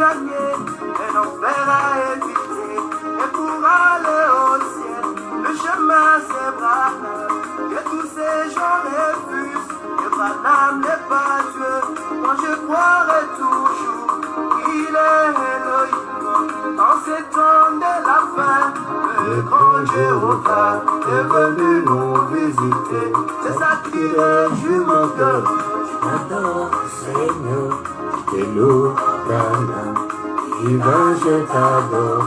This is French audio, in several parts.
gagner, un enfer à éviter. Et pour aller au ciel, le chemin c'est Branham. Que tous ces gens refusent, que Branham n'est pas Dieu. Moi je croirai toujours qu'il est Elohim. En ces temps de la fin, le grand Jéhovah est venu nous visiter. C'est ça qui réjouit mon cœur. Je t'adore, Seigneur, je te loue, Branham. Divin, je t'adore,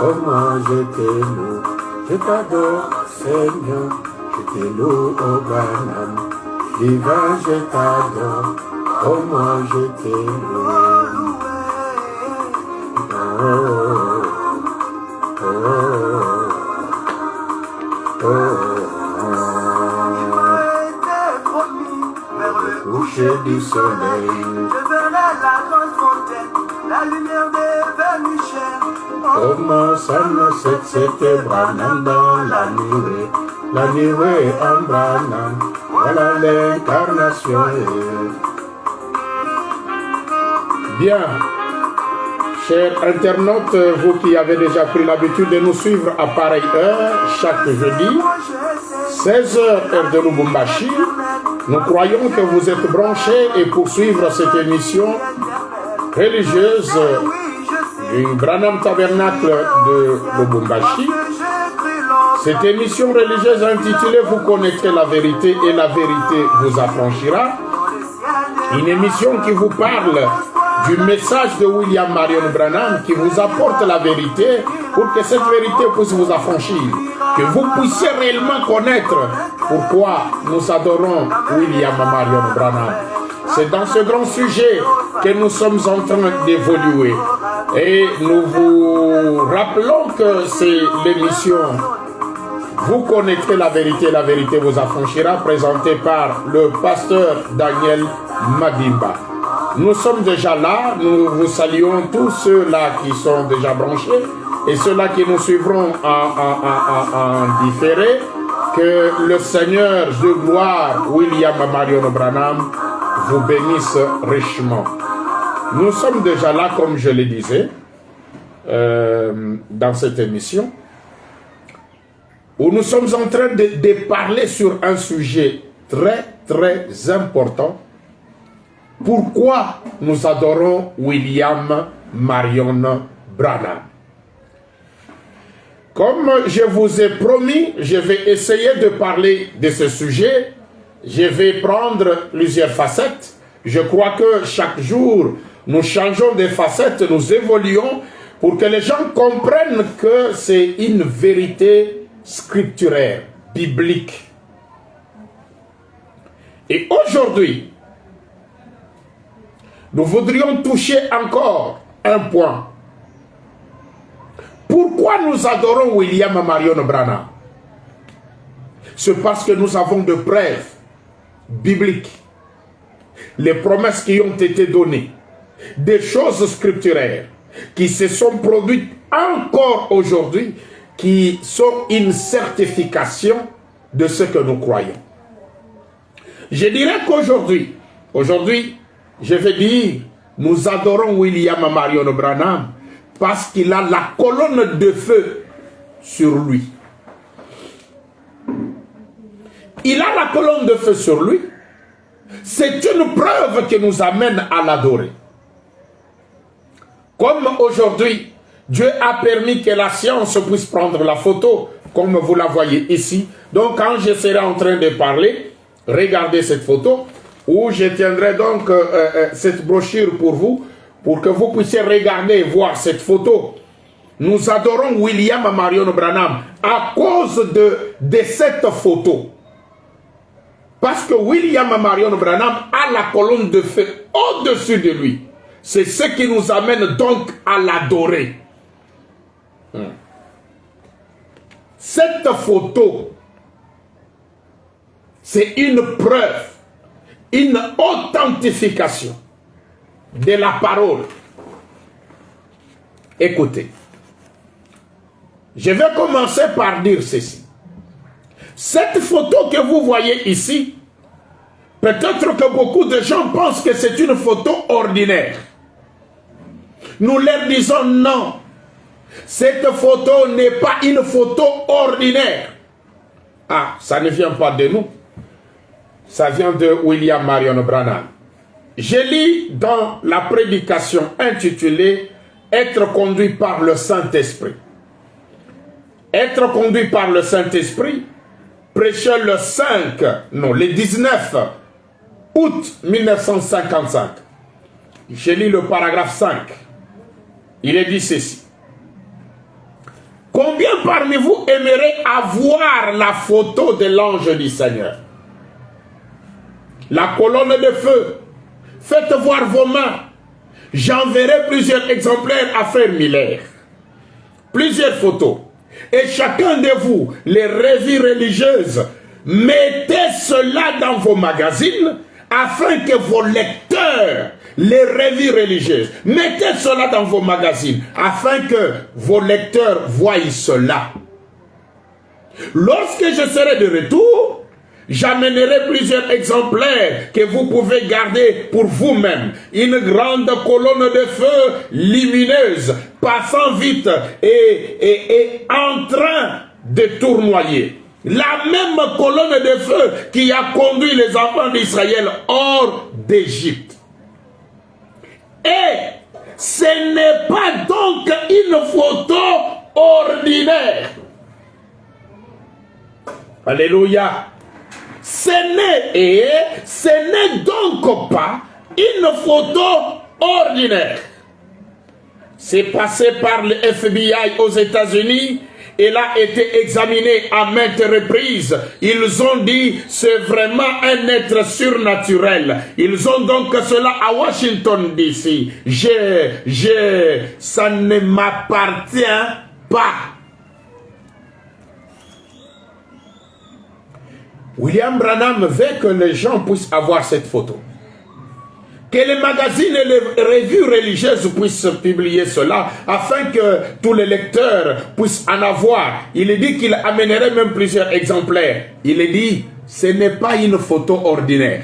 oh moi je te loue. Je t'adore, Seigneur, je te loue, oh Branham. Divin, je t'adore, oh moi je te loue. Oh, oh, oh, oh. Il m'a été promis vers le coucher du soleil. Je verrai la grande fontaine, la lumière des venues chères. Comment ça me sait que c'était Branham dans la nuée en Branham, voilà l'incarnation. Bien, chers internautes, vous qui avez déjà pris l'habitude de nous suivre à pareille heure, chaque jeudi, 16h heure de Lubumbashi, nous croyons que vous êtes branchés et pour suivre cette émission religieuse du Branham Tabernacle de Lubumbashi. Cette émission religieuse intitulée « Vous connaîtrez la vérité et la vérité vous affranchira ». Une émission qui vous parle du message de William Marion Branham qui vous apporte la vérité pour que cette vérité puisse vous affranchir. Que vous puissiez réellement connaître pourquoi nous adorons William Marion Branham. C'est dans ce grand sujet que nous sommes en train d'évoluer. Et nous vous rappelons que c'est l'émission Vous connaîtrez la vérité vous affranchira, présentée par le pasteur Daniel Madimba. Nous sommes déjà là, nous vous saluons tous ceux-là qui sont déjà branchés et ceux-là qui nous suivront en différé. Que le Seigneur de gloire, William Marion Branham, vous bénisse richement. Nous sommes déjà là, comme je le disais, dans cette émission, où nous sommes en train de parler sur un sujet très, très important. Pourquoi nous adorons William Marion Branham? Comme je vous ai promis, je vais essayer de parler de ce sujet. Je vais prendre plusieurs facettes. Je crois que chaque jour, nous changeons de facettes, nous évoluons pour que les gens comprennent que c'est une vérité scripturaire, biblique. Et aujourd'hui, nous voudrions toucher encore un point. Pourquoi nous adorons William Marion Branham? C'est parce que nous avons de preuves bibliques, les promesses qui ont été données, des choses scripturaires qui se sont produites encore aujourd'hui, qui sont une certification de ce que nous croyons. Je dirais qu'aujourd'hui, je vais dire, nous adorons William Marion Branham parce qu'il a la colonne de feu sur lui. Il a la colonne de feu sur lui. C'est une preuve qui nous amène à l'adorer. Comme aujourd'hui, Dieu a permis que la science puisse prendre la photo, comme vous la voyez ici. Donc, quand je serai en train de parler, regardez cette photo, où je tiendrai donc cette brochure pour vous, pour que vous puissiez regarder et voir cette photo. Nous adorons William Marion Branham à cause de cette photo. Parce que William Marion Branham a la colonne de feu au-dessus de lui. C'est ce qui nous amène donc à l'adorer. Cette photo, c'est une preuve, une authentification de la parole. Écoutez, je vais commencer par dire ceci. Cette photo que vous voyez ici, peut-être que beaucoup de gens pensent que c'est une photo ordinaire. Nous leur disons non. Cette photo n'est pas une photo ordinaire. Ah, ça ne vient pas de nous. Ça vient de William Marion Branham. Je lis dans la prédication intitulée « Être conduit par le Saint-Esprit ». Être conduit par le Saint-Esprit, prêché le 19 août 1955. Je lis le paragraphe 5. Il est dit ceci. Combien parmi vous aimeraient avoir la photo de l'ange du Seigneur? La colonne de feu. Faites voir vos mains. J'enverrai plusieurs exemplaires à Frère Miller. Plusieurs photos. Et chacun de vous, les revues religieuses, mettez cela dans vos magazines afin que vos lecteurs, les revues religieuses, mettez cela dans vos magazines afin que vos lecteurs voient cela. Lorsque je serai de retour, j'amènerai plusieurs exemplaires que vous pouvez garder pour vous-même. Une grande colonne de feu lumineuse, passant vite et en train de tournoyer. La même colonne de feu qui a conduit les enfants d'Israël hors d'Égypte. Et ce n'est pas donc une photo ordinaire. Alléluia. Ce n'est donc pas une photo ordinaire. C'est passé par le FBI aux États-Unis. Elle a été examinée à maintes reprises. Ils ont dit c'est vraiment un être surnaturel. Ils ont donc cela à Washington DC. Ça ne m'appartient pas. William Branham veut que les gens puissent avoir cette photo. Que les magazines et les revues religieuses puissent publier cela, afin que tous les lecteurs puissent en avoir. Il dit qu'il amènerait même plusieurs exemplaires. Il dit, ce n'est pas une photo ordinaire.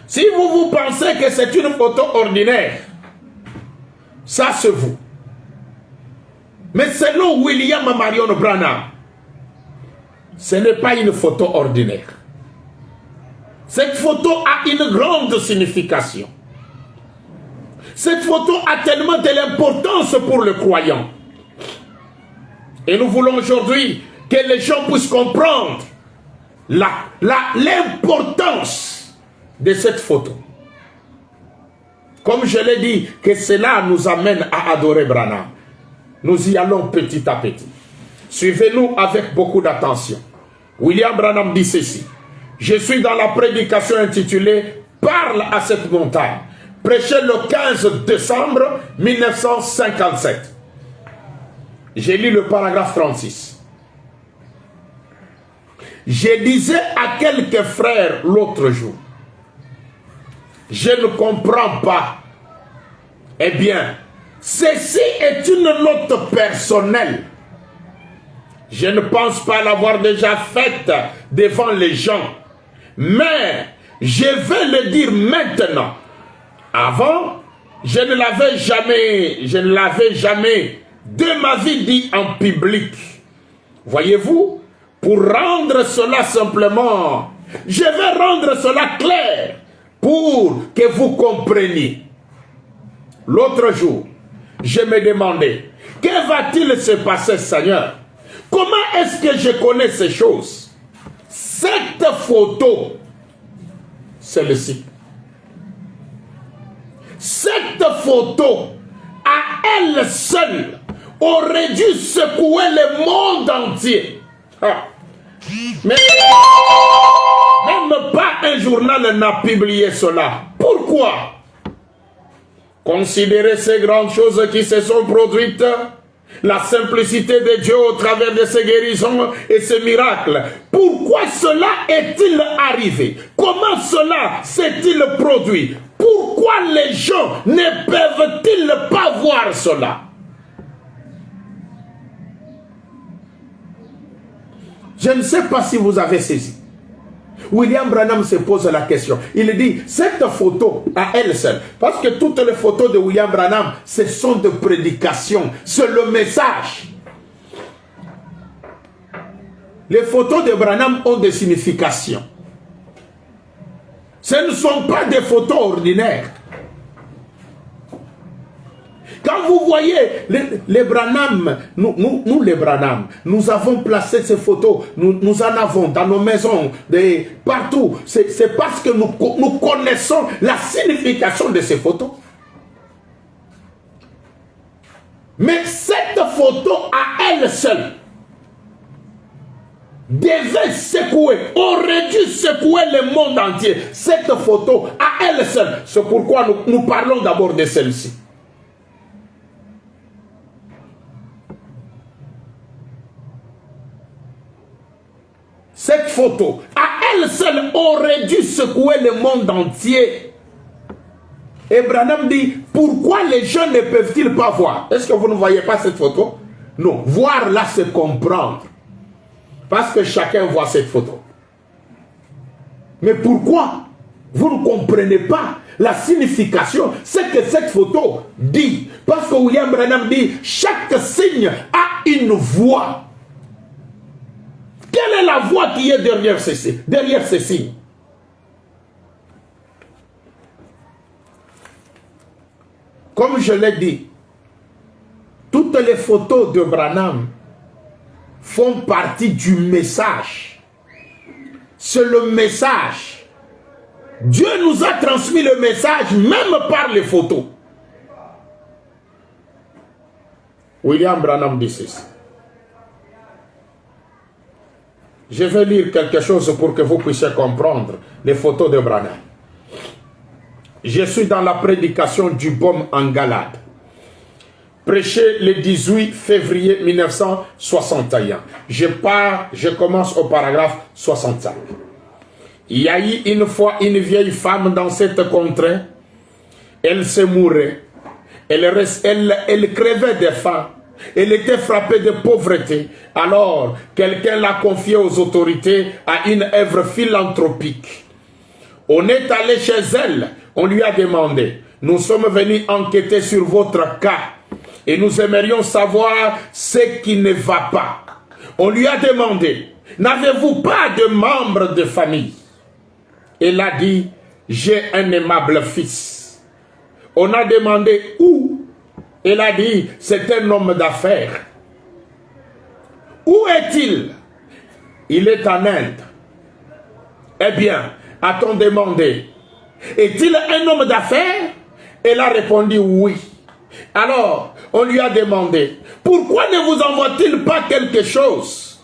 Si vous pensez que c'est une photo ordinaire, ça c'est vous. Mais selon William Marion Branham, ce n'est pas une photo ordinaire. Cette photo a une grande signification. Cette photo a tellement de l'importance pour le croyant. Et nous voulons aujourd'hui que les gens puissent comprendre l'importance de cette photo. Comme je l'ai dit, que cela nous amène à adorer Branham. Nous y allons petit à petit. Suivez-nous avec beaucoup d'attention. William Branham dit ceci. Je suis dans la prédication intitulée « Parle à cette montagne » prêché le 15 décembre 1957. J'ai lu le paragraphe 36. Je disais à quelques frères l'autre jour, je ne comprends pas. Eh bien, ceci est une note personnelle. Je ne pense pas l'avoir déjà faite devant les gens. Mais je vais le dire maintenant. Avant, je ne l'avais jamais de ma vie dit en public. Voyez-vous, pour rendre cela simplement, je vais rendre cela clair pour que vous compreniez. L'autre jour, je me demandais, que va-t-il se passer, Seigneur? Comment est-ce que je connais ces choses? Cette photo, celle-ci. Cette photo, à elle seule, aurait dû secouer le monde entier. Ah. Mais même pas un journal n'a publié cela. Pourquoi? Considérez ces grandes choses qui se sont produites, la simplicité de Dieu au travers de ces guérisons et ces miracles. Pourquoi cela est-il arrivé? Comment cela s'est-il produit? Pourquoi les gens ne peuvent-ils pas voir cela? Je ne sais pas si vous avez saisi. William Branham se pose la question. Il dit, cette photo à elle seule, parce que toutes les photos de William Branham, ce sont de prédications, c'est le message. Les photos de Branham ont des significations. Ce ne sont pas des photos ordinaires. Quand vous voyez les Branham, nous les Branham, nous avons placé ces photos, nous en avons dans nos maisons, partout. C'est parce que nous connaissons la signification de ces photos. Mais cette photo à elle seule devait secouer, aurait dû secouer le monde entier. Cette photo à elle seule, c'est pourquoi nous parlons d'abord de celle-ci. Cette photo, à elle seule, aurait dû secouer le monde entier. Et Branham dit, pourquoi les gens ne peuvent-ils pas voir? Est-ce que vous ne voyez pas cette photo? Non, voir là, c'est comprendre. Parce que chacun voit cette photo. Mais pourquoi vous ne comprenez pas la signification, ce que cette photo dit? Parce que William Branham dit, chaque signe a une voix. Quelle est la voix qui est derrière ces signes? Comme je l'ai dit, toutes les photos de Branham font partie du message. C'est le message. Dieu nous a transmis le message même par les photos. William Branham dit ceci. Je vais lire quelque chose pour que vous puissiez comprendre les photos de Branham. Je suis dans la prédication du baume en Galade. Prêché le 18 février 1961. Je commence au paragraphe 65. Il y a eu une fois une vieille femme dans cette contrée. Elle se mourait. Elle crevait de faim. Elle était frappée de pauvreté. Alors, quelqu'un l'a confiée aux autorités à une œuvre philanthropique. On est allé chez elle. On lui a demandé, nous sommes venus enquêter sur votre cas et nous aimerions savoir ce qui ne va pas. On lui a demandé, n'avez-vous pas de membres de famille? Elle a dit, j'ai un aimable fils. On a demandé où? Elle a dit, c'est un homme d'affaires. Où est-il? Il est en Inde. Eh bien, a-t-on demandé, est-il un homme d'affaires? Elle a répondu oui. Alors, on lui a demandé, pourquoi ne vous envoie-t-il pas quelque chose?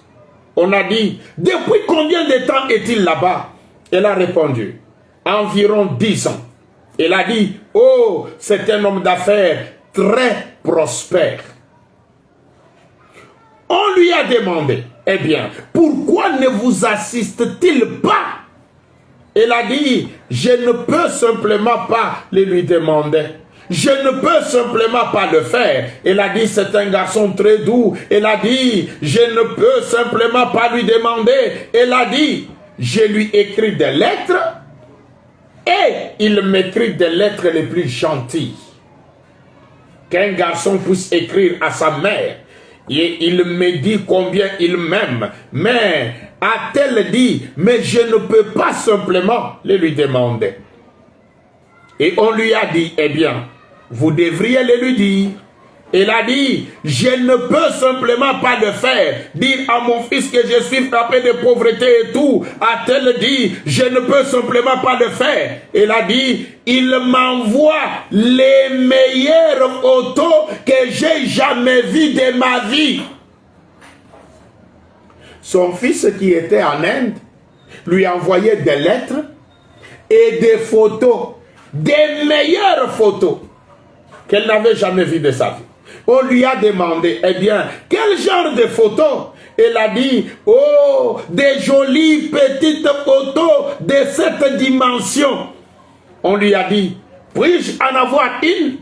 On a dit, depuis combien de temps est-il là-bas? Elle a répondu, environ 10 ans. Elle a dit, oh, c'est un homme d'affaires très prospère. On lui a demandé, eh bien, pourquoi ne vous assiste-t-il pas? Elle a dit, je ne peux simplement pas le lui demander. Je ne peux simplement pas le faire. Elle a dit, c'est un garçon très doux. Elle a dit, je ne peux simplement pas lui demander. Elle a dit, je lui écris des lettres et il m'écrit des lettres les plus gentilles. Qu'un garçon puisse écrire à sa mère et il me dit combien il m'aime. Mais a-t-elle dit, mais je ne peux pas simplement le lui demander. Et on lui a dit, eh bien, vous devriez le lui dire. Elle a dit, je ne peux simplement pas le faire. Dire à mon fils que je suis frappé de pauvreté et tout. A-t-elle dit, je ne peux simplement pas le faire. Elle a dit, il m'envoie les meilleures photos que j'ai jamais vues de ma vie. Son fils qui était en Inde lui envoyait des lettres et des photos, des meilleures photos qu'elle n'avait jamais vues de sa vie. On lui a demandé, eh bien, quel genre de photos? Elle a dit, oh, des jolies petites photos de cette dimension. On lui a dit, puis-je en avoir une?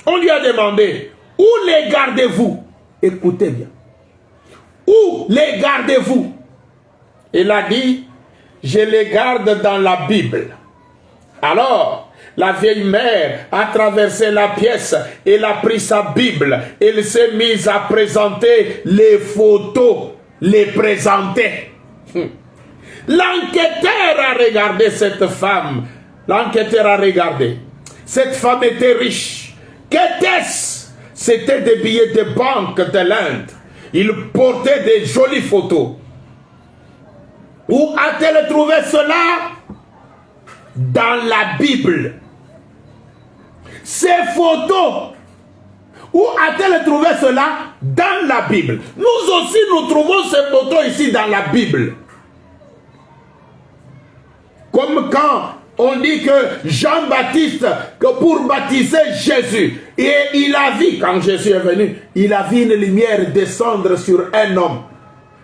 On lui a demandé, où les gardez-vous? Écoutez bien. Où les gardez-vous? Elle a dit, je les garde dans la Bible. Alors, la vieille mère a traversé la pièce, elle a pris sa Bible, elle s'est mise à présenter les photos, les présenter. L'enquêteur a regardé cette femme. L'enquêteur a regardé. Cette femme était riche. Qu'était-ce? C'était des billets de banque de l'Inde. Il portait des jolies photos. Où a-t-elle trouvé cela? Dans la Bible. Ces photos, où a-t-elle trouvé cela? Dans la Bible. Nous aussi, nous trouvons ces photos ici dans la Bible. Comme quand on dit que Jean-Baptiste, que pour baptiser Jésus, et il a vu, quand Jésus est venu, il a vu une lumière descendre sur un homme.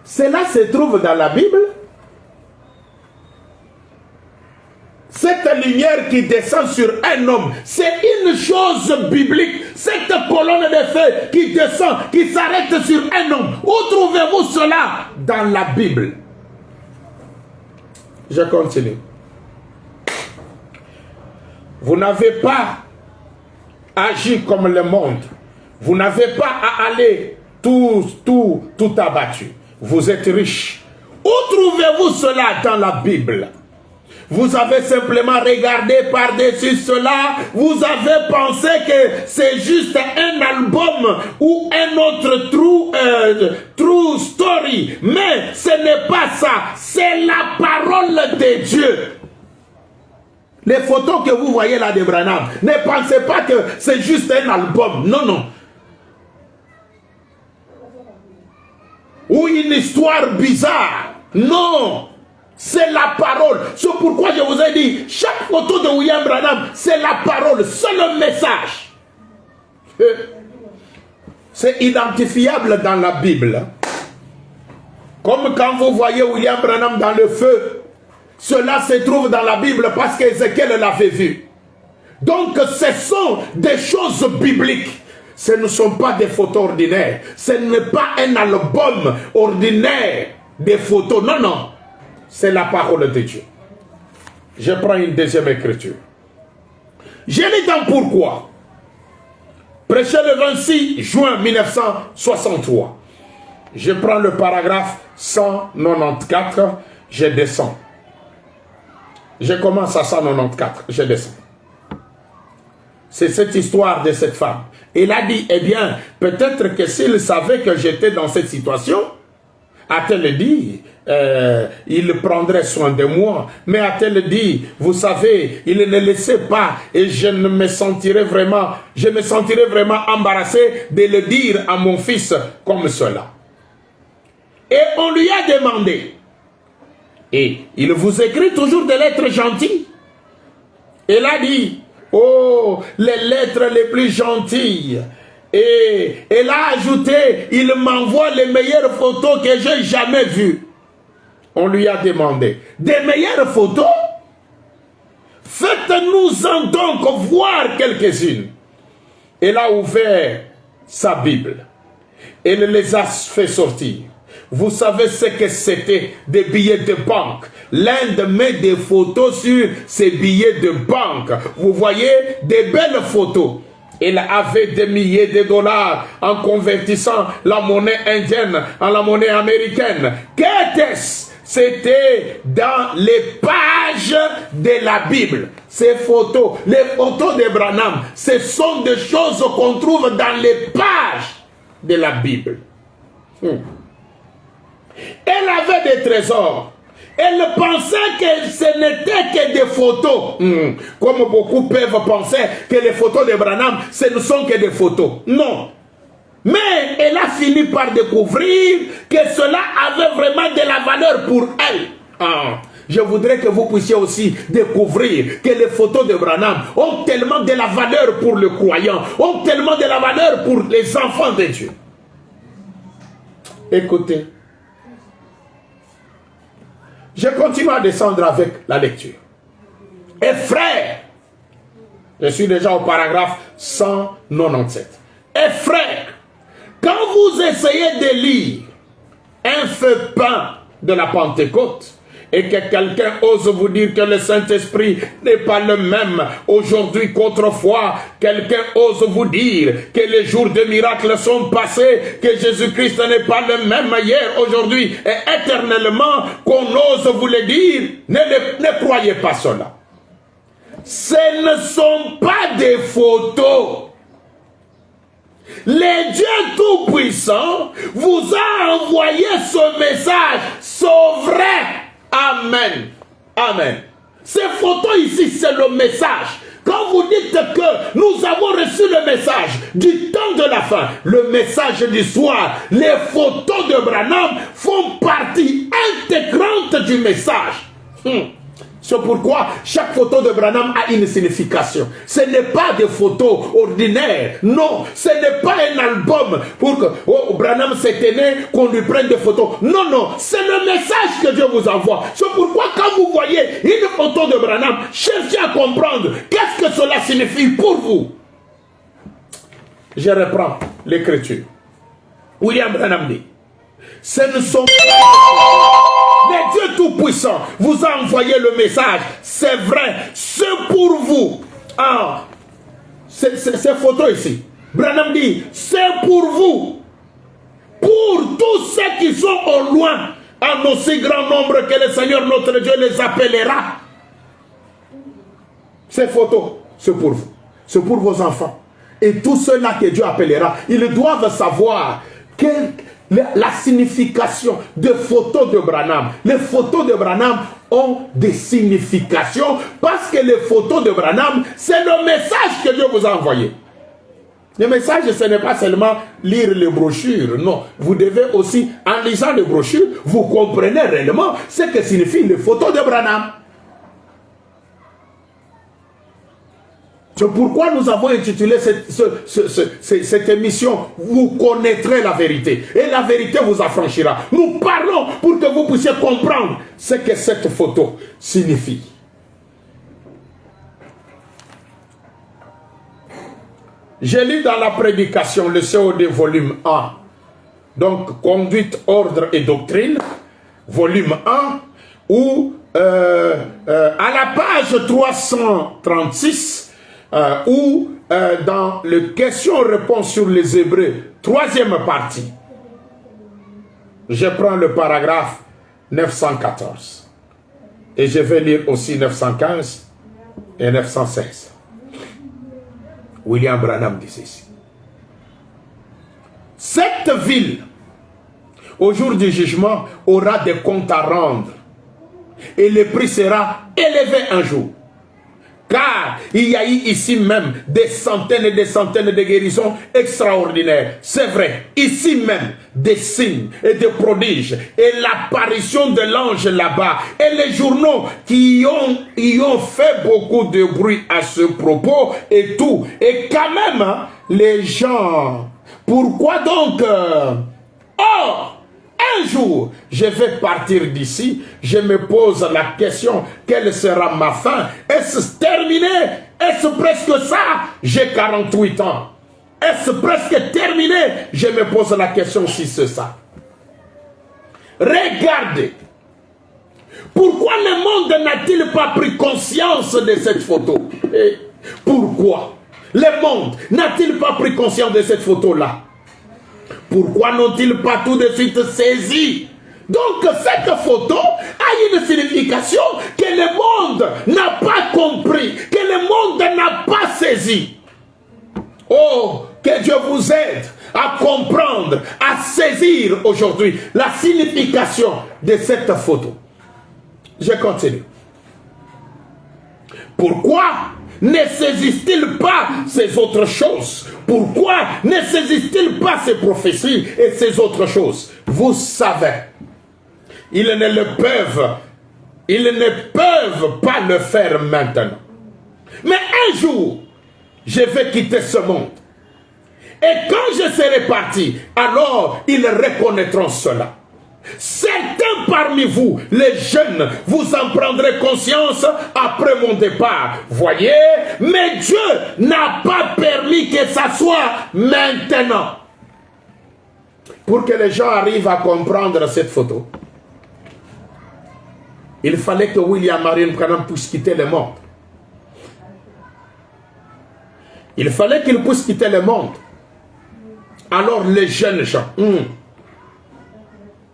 Cela se trouve dans la Bible. Cette lumière qui descend sur un homme, c'est une chose biblique. Cette colonne de feu qui descend, qui s'arrête sur un homme. Où trouvez-vous cela? Dans la Bible. Je continue. Vous n'avez pas agi comme le monde. Vous n'avez pas à aller tout abattu. Vous êtes riche. Où trouvez-vous cela dans la Bible? Vous avez simplement regardé par-dessus cela. Vous avez pensé que c'est juste un album ou un autre true story. Mais ce n'est pas ça. C'est la parole de Dieu. Les photos que vous voyez là de Branham, ne pensez pas que c'est juste un album. Non, non. Ou une histoire bizarre. Non. C'est la parole. C'est pourquoi je vous ai dit, chaque photo de William Branham, c'est la parole, c'est le message. C'est identifiable dans la Bible. Comme quand vous voyez William Branham dans le feu, cela se trouve dans la Bible parce qu'Ézéchiel l'avait vu. Donc ce sont des choses bibliques. Ce ne sont pas des photos ordinaires. Ce n'est pas un album ordinaire des photos. Non, non. C'est la parole de Dieu. Je prends une deuxième écriture. Je lis dans Pourquoi. Prêché le 26 juin 1963. Je prends le paragraphe 194. Je descends. Je commence à 194. Je descends. C'est cette histoire de cette femme. Elle a dit, eh bien, peut-être que s'il savait que j'étais dans cette situation, a-t-elle dit, il prendrait soin de moi. Mais a-t-elle dit, vous savez, il ne laissait pas et je me sentirais vraiment embarrassé de le dire à mon fils comme cela. Et on lui a demandé, et il vous écrit toujours des lettres gentilles. Elle a dit, oh, les lettres les plus gentilles. Et elle a ajouté, il m'envoie les meilleures photos que j'ai jamais vues. On lui a demandé, des meilleures photos? Faites-nous-en donc voir quelques-unes. Elle a ouvert sa Bible. Elle les a fait sortir. Vous savez ce que c'était, des billets de banque. L'Inde met des photos sur ces billets de banque. Vous voyez, des belles photos. Elle avait des milliers de dollars en convertissant la monnaie indienne en la monnaie américaine. Qu'était-ce? C'était dans les pages de la Bible. Ces photos, les photos de Branham, ce sont des choses qu'on trouve dans les pages de la Bible. Elle avait des trésors. Elle pensait que ce n'était que des photos. Comme beaucoup peuvent penser que les photos de Branham, ce ne sont que des photos. Non. Mais elle a fini par découvrir que cela avait vraiment de la valeur pour elle. Je voudrais que vous puissiez aussi découvrir que les photos de Branham ont tellement de la valeur pour le croyant, ont tellement de la valeur pour les enfants de Dieu. Écoutez. Je continue à descendre avec la lecture. Et frère, je suis déjà au paragraphe 197. Et frère, quand vous essayez de lire un feu peint de la Pentecôte et que quelqu'un ose vous dire que le Saint-Esprit n'est pas le même aujourd'hui qu'autrefois, quelqu'un ose vous dire que les jours de miracles sont passés, que Jésus-Christ n'est pas le même hier, aujourd'hui et éternellement, qu'on ose vous le dire, ne croyez pas cela. Ce ne sont pas des photos. Le Dieu Tout-Puissant vous a envoyé ce message, c'est vrai. Amen. Amen. Ces photos ici, c'est le message. Quand vous dites que nous avons reçu le message du temps de la fin, le message du soir, les photos de Branham font partie intégrante du message. C'est pourquoi chaque photo de Branham a une signification. Ce n'est pas des photos ordinaires. Non, ce n'est pas un album pour que Branham s'était né, qu'on lui prenne des photos. Non, non, c'est le message que Dieu vous envoie. C'est pourquoi quand vous voyez une photo de Branham, cherchez à comprendre qu'est-ce que cela signifie pour vous. Je reprends l'écriture. William Branham dit, ce ne sont pas... Le Dieu Tout-Puissant vous a envoyé le message. C'est vrai. C'est pour vous. Ah, ces photos ici. Branham dit, c'est pour vous. Pour tous ceux qui sont au loin, en aussi grand nombre que le Seigneur notre Dieu les appellera. Ces photos, c'est pour vous. C'est pour vos enfants. Et tous ceux-là que Dieu appellera, ils doivent savoir que la signification des photos de Branham. Les photos de Branham ont des significations parce que les photos de Branham, c'est le message que Dieu vous a envoyé. Le message, ce n'est pas seulement lire les brochures, non. Vous devez aussi, en lisant les brochures, vous comprenez réellement ce que signifient les photos de Branham. C'est pourquoi nous avons intitulé cette émission « Vous connaîtrez la vérité » et la vérité vous affranchira. Nous parlons pour que vous puissiez comprendre ce que cette photo signifie. J'ai lu dans la prédication, le COD volume 1, donc Conduite, Ordre et Doctrine, volume 1, où à la page 336, ou dans les questions-réponses sur les Hébreux, troisième partie, je prends le paragraphe 914 et je vais lire aussi 915 et 916. William Branham dit ceci. Cette ville, au jour du jugement, aura des comptes à rendre et le prix sera élevé un jour. Car il y a eu ici même des centaines et des centaines de guérisons extraordinaires. C'est vrai, ici même, des signes et des prodiges. Et l'apparition de l'ange là-bas. Et les journaux qui y ont fait beaucoup de bruit à ce propos et tout. Et quand même, hein, les gens... Pourquoi donc... un jour, je vais partir d'ici, je me pose la question, quelle sera ma fin? Est-ce terminé? Est-ce presque ça? J'ai 48 ans. Est-ce presque terminé? Je me pose la question si c'est ça. Regardez. Pourquoi le monde n'a-t-il pas pris conscience de cette photo? Et pourquoi le monde n'a-t-il pas pris conscience de cette photo-là? Pourquoi n'ont-ils pas tout de suite saisi? Donc cette photo a une signification que le monde n'a pas compris, que le monde n'a pas saisi. Oh, que Dieu vous aide à comprendre, à saisir aujourd'hui la signification de cette photo. Je continue. Pourquoi ne saisissent-ils pas ces autres choses? Pourquoi ne saisissent-ils pas ces prophéties et ces autres choses? Vous savez, ils ne peuvent pas le faire maintenant. Mais un jour, je vais quitter ce monde. Et quand je serai parti, alors ils reconnaîtront cela. Certains parmi vous, les jeunes, vous en prendrez conscience après mon départ. Voyez, mais Dieu n'a pas permis que ça soit maintenant. Pour que les gens arrivent à comprendre cette photo. il fallait que William Marion Branham puisse quitter le monde. Il fallait qu'il puisse quitter le monde. Alors les jeunes gens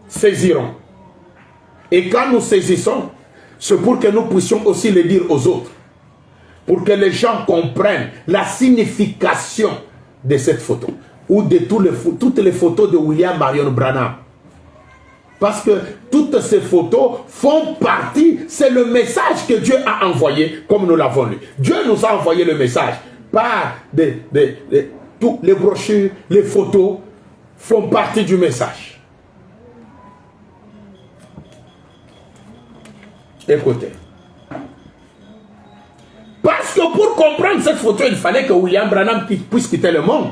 saisiront. Et quand nous saisissons, c'est pour que nous puissions aussi le dire aux autres. Pour que les gens comprennent la signification de cette photo. Ou de toutes les photos de William Marion Branham. Parce que toutes ces photos font partie, c'est le message que Dieu a envoyé, comme nous l'avons lu. Dieu nous a envoyé le message. Par toutes les brochures, les photos font partie du message. Écoutez. Parce que pour comprendre cette photo, il fallait que William Branham puisse quitter le monde.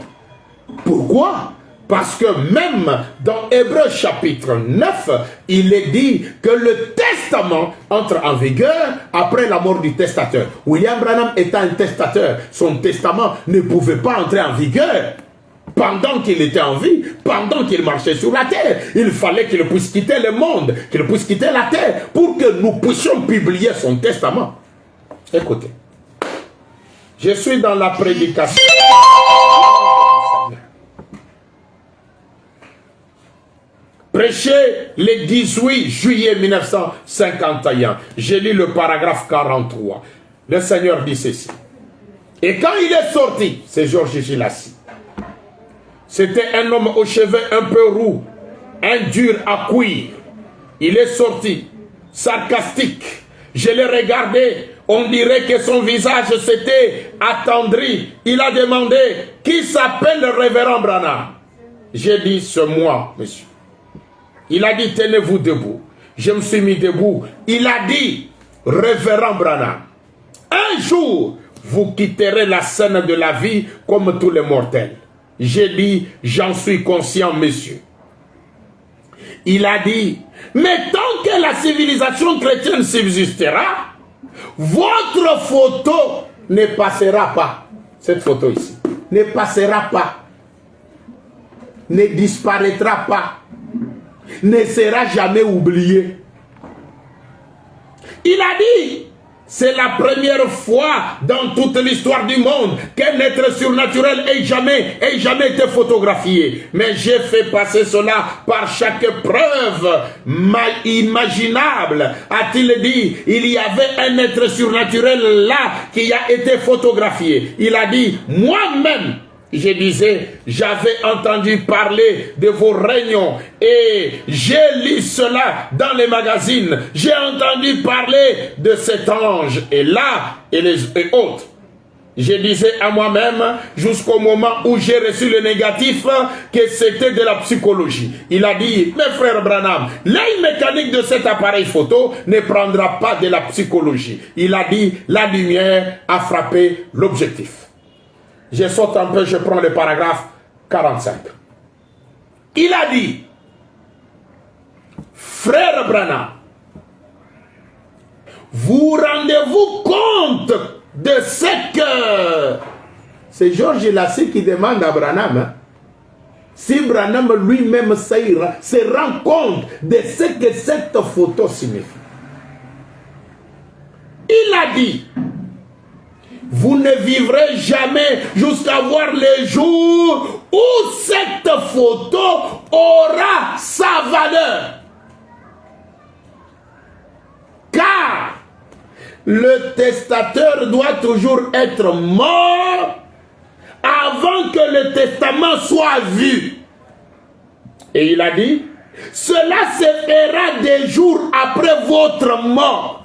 Pourquoi? Parce que même dans Hébreux chapitre 9, il est dit que le testament entre en vigueur après la mort du testateur. William Branham étant un testateur, son testament ne pouvait pas entrer en vigueur pendant qu'il était en vie, pendant qu'il marchait sur la terre. Il fallait qu'il puisse quitter le monde, qu'il puisse quitter la terre pour que nous puissions publier son testament. Écoutez, je suis dans la prédication. Prêché le 18 juillet 1951. J'ai lu le paragraphe 43. Le Seigneur dit ceci. Et quand il est sorti, c'est Georges Gilassi. C'était un homme aux cheveux un peu roux, un dur à cuire. Il est sorti, sarcastique. Je l'ai regardé, on dirait que son visage s'était attendri. Il a demandé, qui s'appelle le révérend Branham? J'ai dit, c'est moi, monsieur. Il a dit, tenez-vous debout. Je me suis mis debout. Il a dit, révérend Branham, un jour, vous quitterez la scène de la vie comme tous les mortels. J'ai dit, j'en suis conscient, monsieur. Il a dit, mais tant que la civilisation chrétienne subsistera, votre photo ne passera pas. Cette photo ici ne passera pas, ne disparaîtra pas, ne sera jamais oubliée. Il a dit, c'est la première fois dans toute l'histoire du monde qu'un être surnaturel ait jamais été photographié. Mais j'ai fait passer cela par chaque preuve imaginable. A-t-il dit, il y avait un être surnaturel là qui a été photographié. Il a dit, moi-même, je disais, j'avais entendu parler de vos réunions et j'ai lu cela dans les magazines. J'ai entendu parler de cet ange et là et autres. Je disais à moi-même jusqu'au moment où j'ai reçu le négatif que c'était de la psychologie. Il a dit, mes frères Branham, l'œil mécanique de cet appareil photo ne prendra pas de la psychologie. Il a dit, la lumière a frappé l'objectif. Je saute un peu, je prends le paragraphe 45. Il a dit, frère Branham, vous rendez-vous compte de ce que... C'est Georges Lassie qui demande à Branham, hein? Si Branham lui-même se rend compte de ce que cette photo signifie. Il a dit, vous ne vivrez jamais jusqu'à voir le jour où cette photo aura sa valeur. Car le testateur doit toujours être mort avant que le testament soit vu. Et il a dit, cela se fera des jours après votre mort.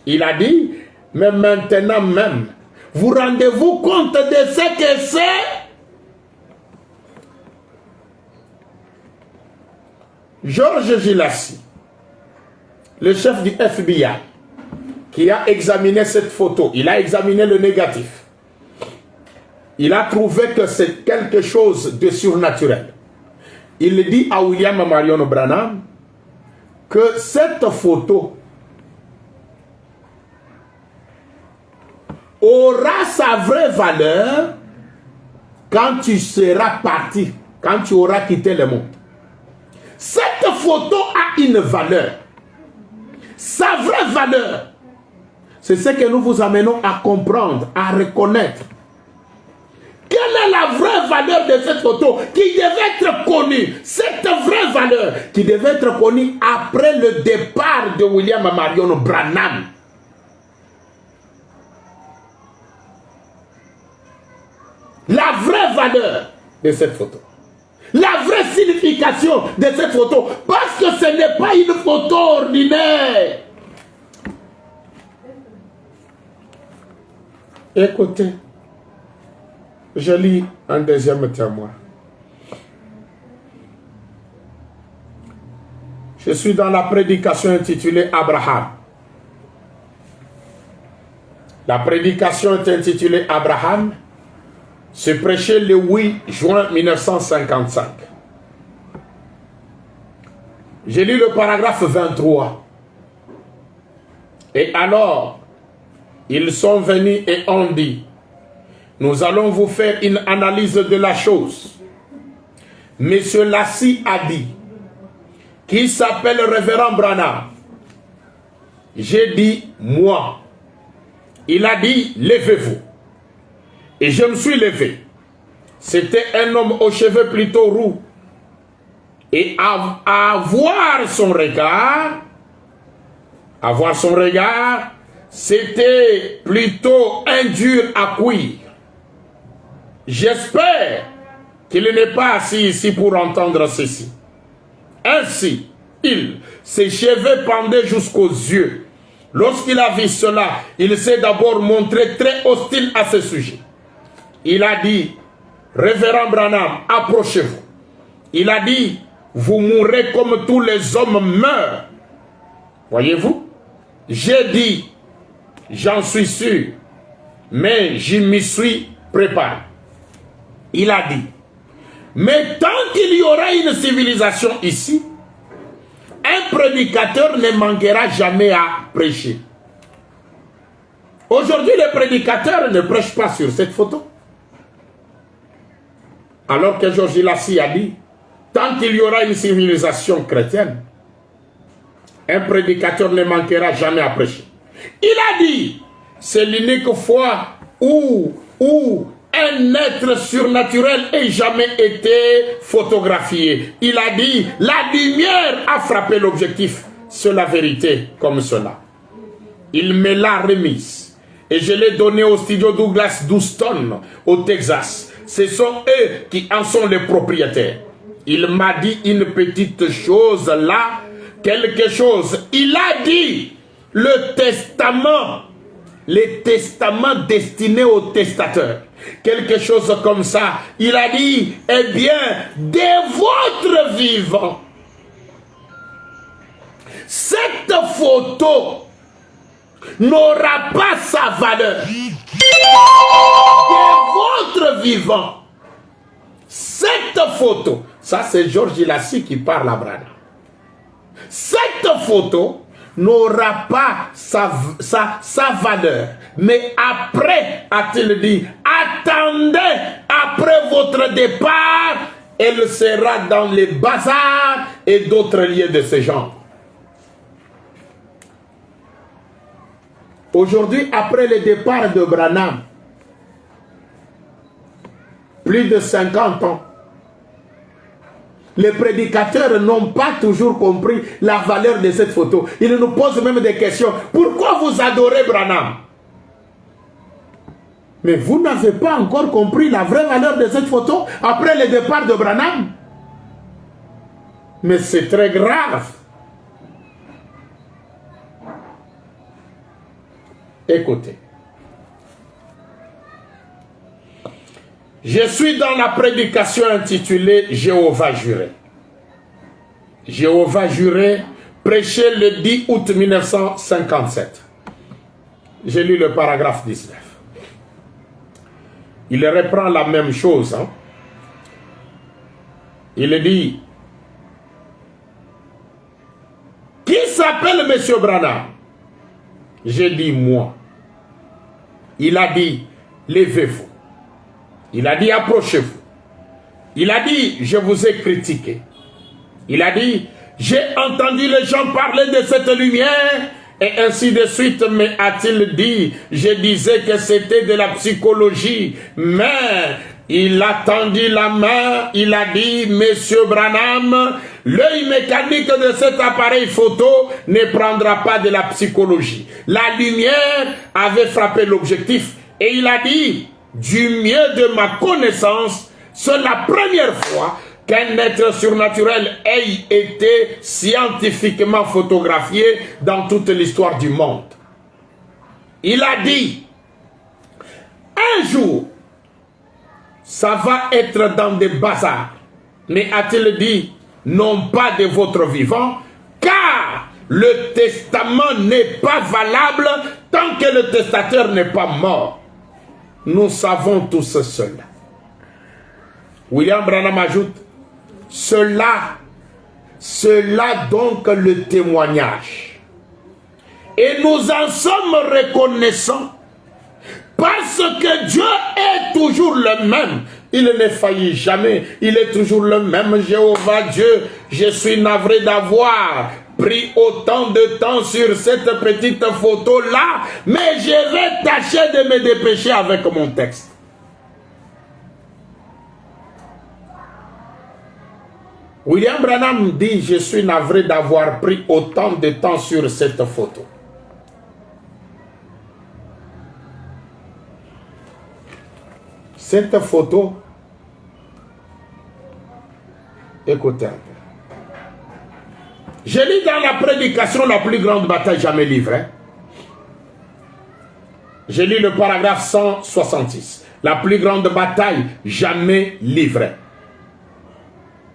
Il a dit, mais maintenant même, vous rendez-vous compte de ce que c'est? Georges Gilassi, le chef du FBI, qui a examiné cette photo, il a examiné le négatif. Il a trouvé que c'est quelque chose de surnaturel. Il dit à William Marion Branham que cette photo aura sa vraie valeur quand tu seras parti, quand tu auras quitté le monde. Cette photo a une valeur. sa vraie valeur. C'est ce que nous vous amenons à comprendre, à reconnaître. Quelle est la vraie valeur de cette photo qui devait être connue? Cette vraie valeur qui devait être connue après le départ de William Marion Branham. La vraie valeur de cette photo. La vraie signification de cette photo. Parce que ce n'est pas une photo ordinaire. Écoutez, je lis un deuxième témoin. Je suis dans la prédication intitulée Abraham. La prédication est intitulée Abraham. C'est prêché le 8 juin 1955. J'ai lu le paragraphe 23. Et alors, ils sont venus et ont dit, nous allons vous faire une analyse de la chose. Monsieur Lassie a dit, qui s'appelle Révérend Branham. J'ai dit, moi. Il a dit, levez-vous. Et je me suis levé. C'était un homme aux cheveux plutôt roux. Et à voir son regard, c'était plutôt un dur à cuire. J'espère qu'il n'est pas assis ici pour entendre ceci. Ainsi, ses cheveux pendaient jusqu'aux yeux. Lorsqu'il a vu cela, il s'est d'abord montré très hostile à ce sujet. Il a dit, Révérend Branham, approchez-vous. Il a dit, vous mourrez comme tous les hommes meurent. Voyez-vous? J'ai dit, j'en suis sûr, mais je m'y suis préparé. Il a dit, mais tant qu'il y aura une civilisation ici, un prédicateur ne manquera jamais à prêcher. Aujourd'hui, les prédicateurs ne prêchent pas sur cette photo. Alors que Georges Lassie a dit, tant qu'il y aura une civilisation chrétienne, un prédicateur ne manquera jamais à prêcher. Il a dit, c'est l'unique fois où un être surnaturel ait jamais été photographié. Il a dit, la lumière a frappé l'objectif. C'est la vérité comme cela. Il me l'a remise. Et je l'ai donnée au studio Douglas d'Houston, au Texas. Ce sont eux qui en sont les propriétaires. Il m'a dit une petite chose là, quelque chose. Il a dit, le testament destiné au testateur. Quelque chose comme ça. Il a dit, eh bien, de votre vivant, cette photo n'aura pas sa valeur. De votre vivant, cette photo, ça c'est Georges Lassie qui parle à Branham. Cette photo n'aura pas sa valeur. Mais après, a-t-il dit, attendez, après votre départ, elle sera dans les bazars et d'autres lieux de ce genre. Aujourd'hui, après le départ de Branham, plus de 50 ans, les prédicateurs n'ont pas toujours compris la valeur de cette photo. Ils nous posent même des questions. Pourquoi vous adorez Branham? Mais vous n'avez pas encore compris la vraie valeur de cette photo après le départ de Branham. Mais c'est très grave. Écoutez. Je suis dans la prédication intitulée Jéhovah juré. Jéhovah juré, prêché le 10 août 1957. J'ai lu le paragraphe 19. Il reprend la même chose. Hein. Il dit, qui s'appelle M. Branham? J'ai dit moi. Il a dit, levez-vous. Il a dit, approchez-vous. Il a dit, je vous ai critiqué. Il a dit, J'ai entendu les gens parler de cette lumière, et ainsi de suite, mais a-t-il dit, je disais que c'était de la psychologie, mais il a tendu la main, il a dit, Monsieur Branham, l'œil mécanique de cet appareil photo ne prendra pas de la psychologie. La lumière avait frappé l'objectif, et il a dit, du mieux de ma connaissance, c'est la première fois qu'un être surnaturel ait été scientifiquement photographié dans toute l'histoire du monde. Il a dit, un jour, ça va être dans des bazars. Mais a-t-il dit, non pas de votre vivant, car le testament n'est pas valable tant que le testateur n'est pas mort. Nous savons tous cela. William Branham ajoute, cela donc le témoignage. Et nous en sommes reconnaissants parce que Dieu est toujours le même. Il ne faillit jamais. Il est toujours le même. Jéhovah Dieu, je suis navré d'avoir pris autant de temps sur cette petite photo-là, mais je vais tâcher de me dépêcher avec mon texte. William Branham dit, je suis navré d'avoir pris autant de temps sur cette photo. Cette photo, écoutez un peu. Je lis dans la prédication la plus grande bataille jamais livrée. Je lis le paragraphe 166. La plus grande bataille jamais livrée.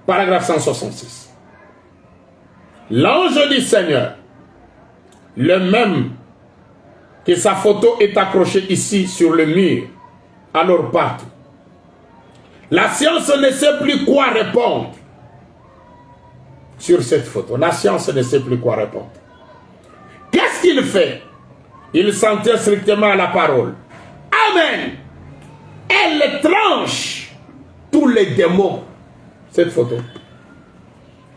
Paragraphe 166. L'ange du Seigneur, le même que sa photo est accrochée ici sur le mur, alors partout. La science ne sait plus quoi répondre sur cette photo. La science ne sait plus quoi répondre. Qu'est-ce qu'il fait? Il s'en tient strictement à la parole. Amen. Elle tranche tous les démons. Cette photo.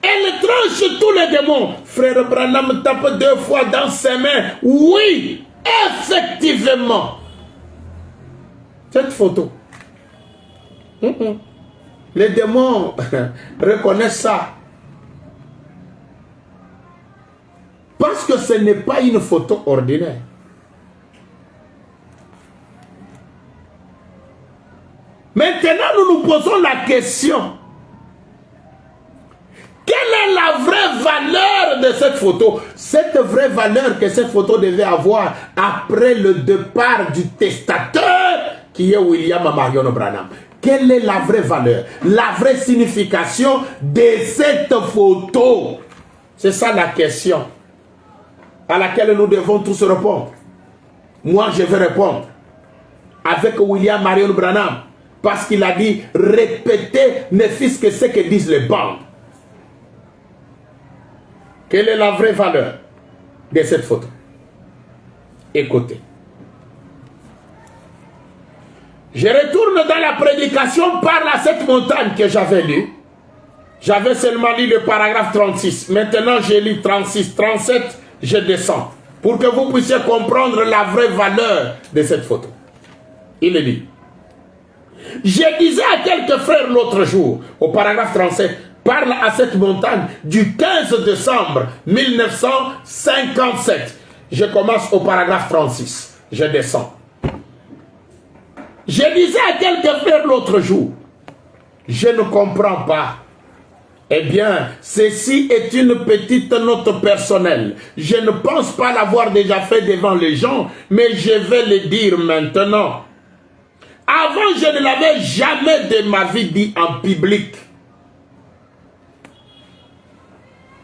Elle tranche tous les démons. Frère Branham tape 2 fois dans ses mains. Oui, effectivement. Cette photo. Les démons reconnaissent ça. Parce que ce n'est pas une photo ordinaire. Maintenant, nous nous posons la question. Quelle est la vraie valeur de cette photo? Cette vraie valeur que cette photo devait avoir après le départ du testateur qui est William Marion Branham. Quelle est la vraie valeur? La vraie signification de cette photo? C'est ça la question à laquelle nous devons tous répondre. Moi, je vais répondre avec William Marion Branham parce qu'il a dit répétez ne fût-ce que ce que disent les bandes. Quelle est la vraie valeur de cette photo? Écoutez. Je retourne dans la prédication Parle à cette montagne que j'avais lue. J'avais seulement lu le paragraphe 36. Maintenant, je lis 36, 37, je descends. Pour que vous puissiez comprendre la vraie valeur de cette photo. Il est dit. Je disais à quelques frères l'autre jour, au paragraphe 37, Parle à cette montagne du 15 décembre 1957. Je commence au paragraphe 36. Je descends. Je disais à quelques frères l'autre jour, je ne comprends pas. Eh bien, ceci est une petite note personnelle. Je ne pense pas l'avoir déjà fait devant les gens, mais je vais le dire maintenant. Avant, je ne l'avais jamais de ma vie dit en public.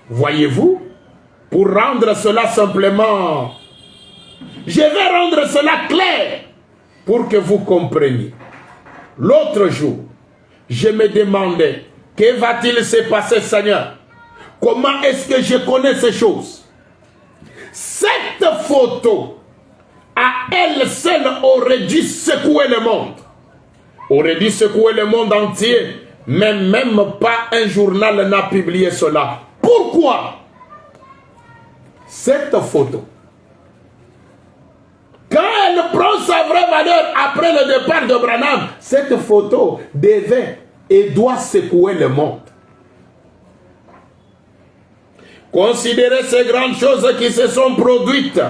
Voyez-vous, pour rendre cela simplement, je vais rendre cela clair pour que vous compreniez. L'autre jour, je me demandais, que va-t-il se passer, Seigneur? Comment est-ce que je connais ces choses? Cette photo, à elle seule, aurait dû secouer le monde. Aurait dû secouer le monde entier. Mais même pas un journal n'a publié cela. Pourquoi? pourquoi cette photo, quand elle prend sa vraie valeur après le départ de Branham, cette photo devait et doit secouer le monde. Considérez ces grandes choses qui se sont produites.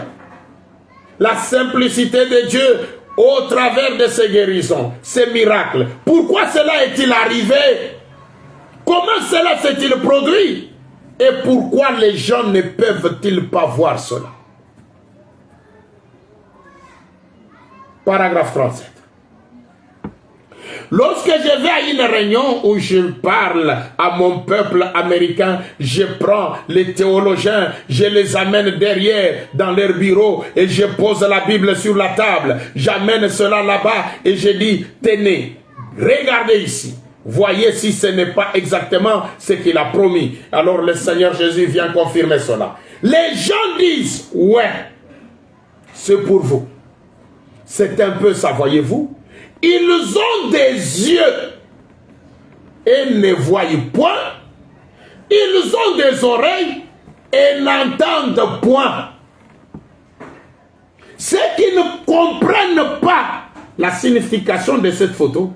La simplicité de Dieu au travers de ces guérisons, ces miracles. Pourquoi cela est-il arrivé? Comment cela s'est-il produit? Et pourquoi les gens ne peuvent-ils pas voir cela? Paragraphe 37. Lorsque je vais à une réunion où je parle à mon peuple américain, je prends les théologiens, je les amène derrière dans leur bureau et je pose la Bible sur la table. J'amène cela là-bas et je dis, tenez, regardez ici. Voyez si ce n'est pas exactement ce qu'il a promis. Alors le Seigneur Jésus vient confirmer cela. Les gens disent, ouais, c'est pour vous. C'est un peu ça, voyez-vous. Ils ont des yeux et ne voient point. Ils ont des oreilles et n'entendent point. Ceux qui ne comprennent pas la signification de cette photo,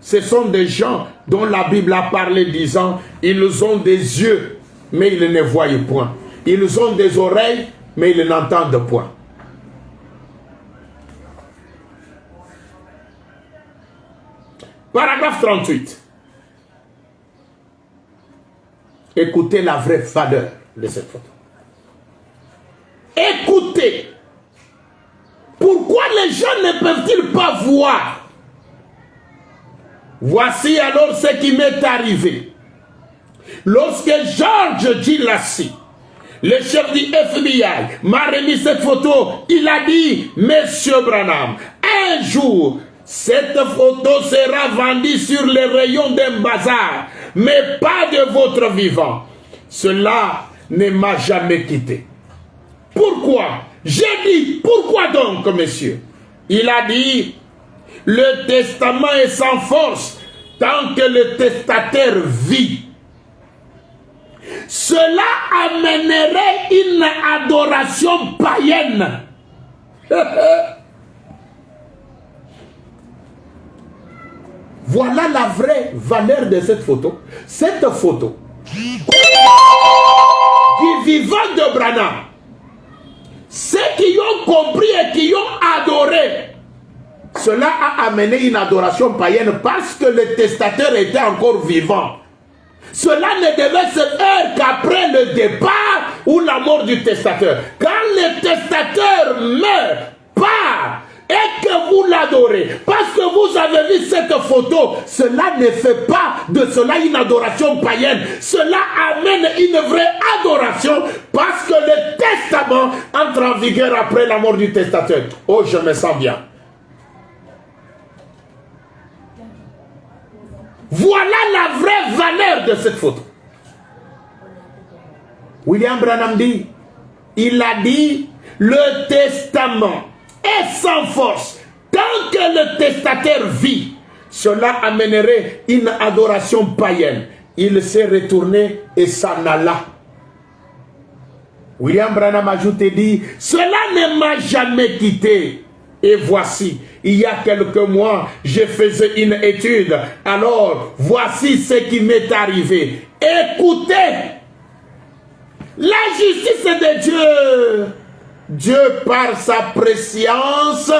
ce sont des gens dont la Bible a parlé disant, ils ont des yeux, mais ils ne voient point. Ils ont des oreilles, mais ils n'entendent point. Paragraphe 38. Écoutez la vraie valeur de cette photo. Écoutez. Pourquoi les gens ne peuvent-ils pas voir? Voici alors ce qui m'est arrivé. Lorsque George G. Lacy, le chef du FBI, m'a remis cette photo, il a dit, Monsieur Branham, un jour, cette photo sera vendue sur les rayons d'un bazar, mais pas de votre vivant. Cela ne m'a jamais quitté. Pourquoi? J'ai dit, pourquoi donc, monsieur? Il a dit, le testament est sans force tant que le testateur vit. Cela amènerait une adoration païenne. Voilà la vraie valeur de cette photo. Cette photo du vivant de Branham, ceux qui ont compris et qui ont adoré, cela a amené une adoration païenne parce que le testateur était encore vivant. Cela ne devait se faire qu'après le départ ou la mort du testateur. Quand le testateur meurt, part, et que vous l'adorez, parce que vous avez vu cette photo, cela ne fait pas de cela une adoration païenne. Cela amène une vraie adoration parce que le testament entre en vigueur après la mort du testateur. Oh, je me sens bien. Voilà la vraie valeur de cette photo. William Branham dit, il a dit, le testament est sans force. Tant que le testateur vit, cela amènerait une adoration païenne. Il s'est retourné et s'en alla. William Branham ajoute et dit, cela ne m'a jamais quitté. Et voici, il y a quelques mois, je faisais une étude. Alors, voici ce qui m'est arrivé. Écoutez, la justice de Dieu. Dieu, par sa préscience,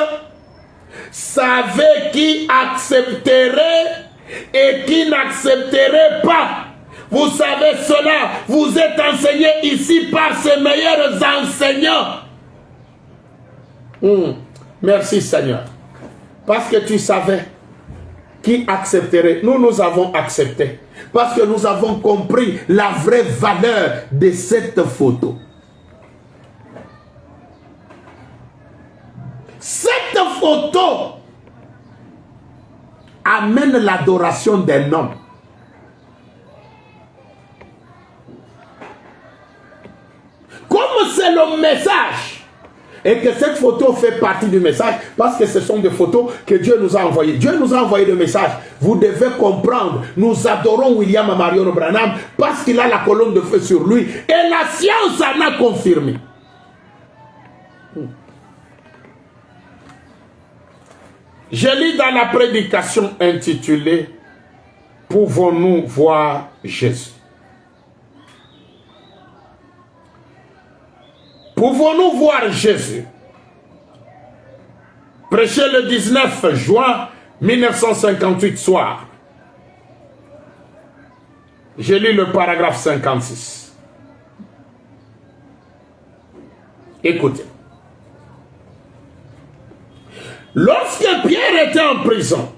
savait qui accepterait et qui n'accepterait pas. Vous savez cela, vous êtes enseigné ici par ces meilleurs enseignants. Merci Seigneur. Parce que tu savais qui accepterait. Nous avons accepté. Parce que nous avons compris la vraie valeur de cette photo. Cette photo amène l'adoration d'un homme. Comme c'est le message et que cette photo fait partie du message parce que ce sont des photos que Dieu nous a envoyées. Dieu nous a envoyé des messages. Vous devez comprendre, nous adorons William Marion Branham parce qu'il a la colonne de feu sur lui et la science en a confirmé. Je lis dans la prédication intitulée « Pouvons-nous voir Jésus ?» Pouvons-nous voir Jésus? Prêché le 19 juin 1958 soir. Je lis le paragraphe 56. Écoutez. Lorsque Pierre était en prison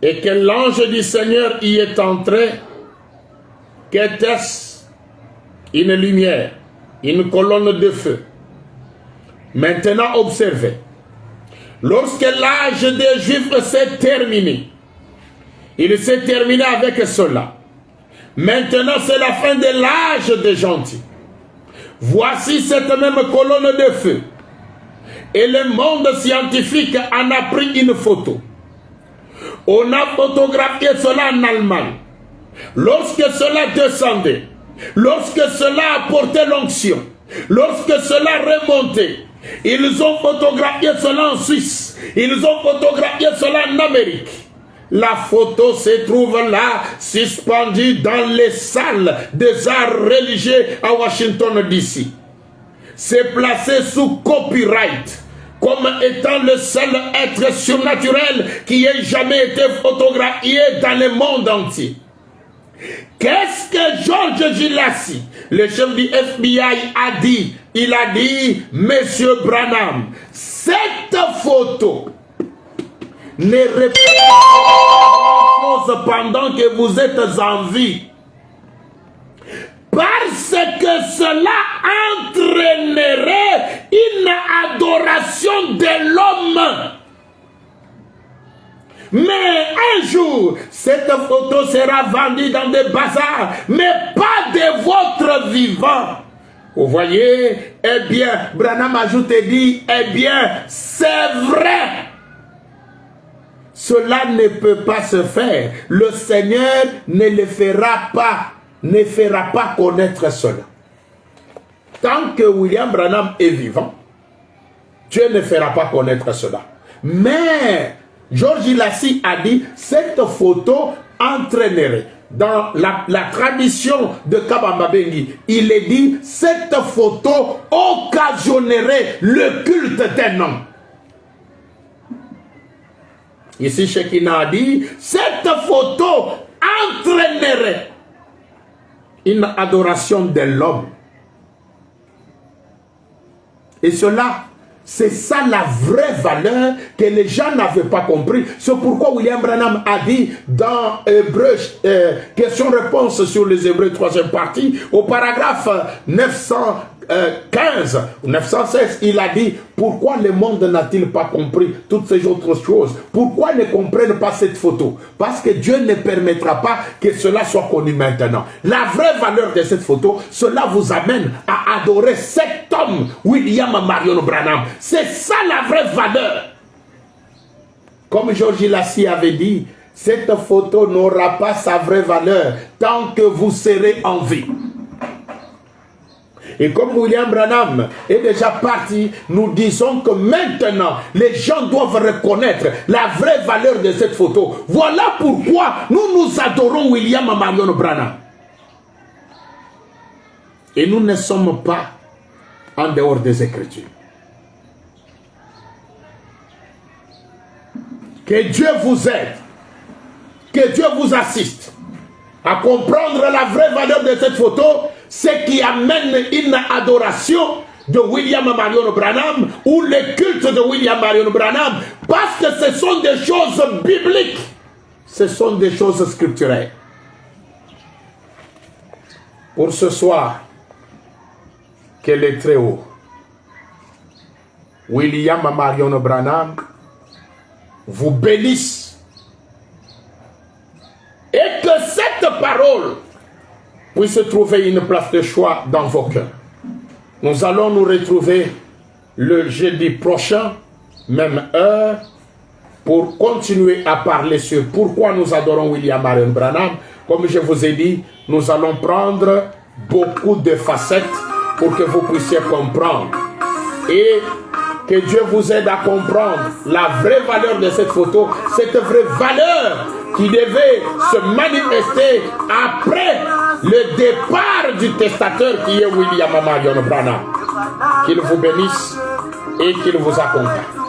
et que l'ange du Seigneur y est entré, qu'était-ce? Une lumière, une colonne de feu. Maintenant observez. Lorsque l'âge des Juifs s'est terminé, il s'est terminé avec cela. Maintenant c'est la fin de l'âge des gentils. Voici cette même colonne de feu. Et le monde scientifique en a pris une photo. On a photographié cela en Allemagne. Lorsque cela descendait, lorsque cela apportait l'onction, lorsque cela remontait, ils ont photographié cela en Suisse, ils ont photographié cela en Amérique. La photo se trouve là, suspendue dans les salles des arts religieux à Washington DC. C'est placé sous copyright, comme étant le seul être surnaturel qui ait jamais été photographié dans le monde entier. Qu'est-ce que George Gilassi, le chef du FBI, a dit? Il a dit, Monsieur Branham, cette photo ne répète pas grand-chose pendant que vous êtes en vie. Parce que cela entraînerait une adoration de l'homme. Mais un jour, cette photo sera vendue dans des bazars, mais pas de votre vivant. Vous voyez? Eh bien, Branham ajoute et dit, eh bien, c'est vrai. Cela ne peut pas se faire. Le Seigneur ne le fera pas connaître cela. Tant que William Branham est vivant, Dieu ne fera pas connaître cela. Mais George Lassie a dit, cette photo entraînerait. Dans la tradition de Kabamba Bengi, il est dit, cette photo occasionnerait le culte d'un homme. Ici, Shekinah a dit, cette photo entraînerait une adoration de l'homme. Et cela, c'est ça la vraie valeur que les gens n'avaient pas compris. C'est pourquoi William Branham a dit dans Hébreux, question-réponse sur les Hébreux, 3e partie, au paragraphe 915 ou 916, il a dit, pourquoi le monde n'a-t-il pas compris toutes ces autres choses? Pourquoi ne comprennent pas cette photo? Parce que Dieu ne permettra pas que cela soit connu maintenant. La vraie valeur de cette photo, cela vous amène à adorer cet homme, William Marion Branham. C'est ça la vraie valeur. Comme George Lassie avait dit, cette photo n'aura pas sa vraie valeur tant que vous serez en vie. Et comme William Branham est déjà parti, nous disons que maintenant, les gens doivent reconnaître la vraie valeur de cette photo. Voilà pourquoi nous adorons William Marion Branham. Et nous ne sommes pas en dehors des Écritures. Que Dieu vous aide, que Dieu vous assiste à comprendre la vraie valeur de cette photo, ce qui amène une adoration de William Marion Branham ou le culte de William Marion Branham, parce que ce sont des choses bibliques, ce sont des choses scripturaires. Pour ce soir, que le Très-Haut, William Marion Branham, vous bénisse et que cette parole puisse trouver une place de choix dans vos cœurs. Nous allons nous retrouver le jeudi prochain, même heure, pour continuer à parler sur pourquoi nous adorons William Marion Branham. Comme je vous ai dit, nous allons prendre beaucoup de facettes pour que vous puissiez comprendre. Et que Dieu vous aide à comprendre la vraie valeur de cette photo, cette vraie valeur qui devait se manifester après le départ du testateur qui est William Marion Branham. Qu'il vous bénisse et qu'il vous accompagne.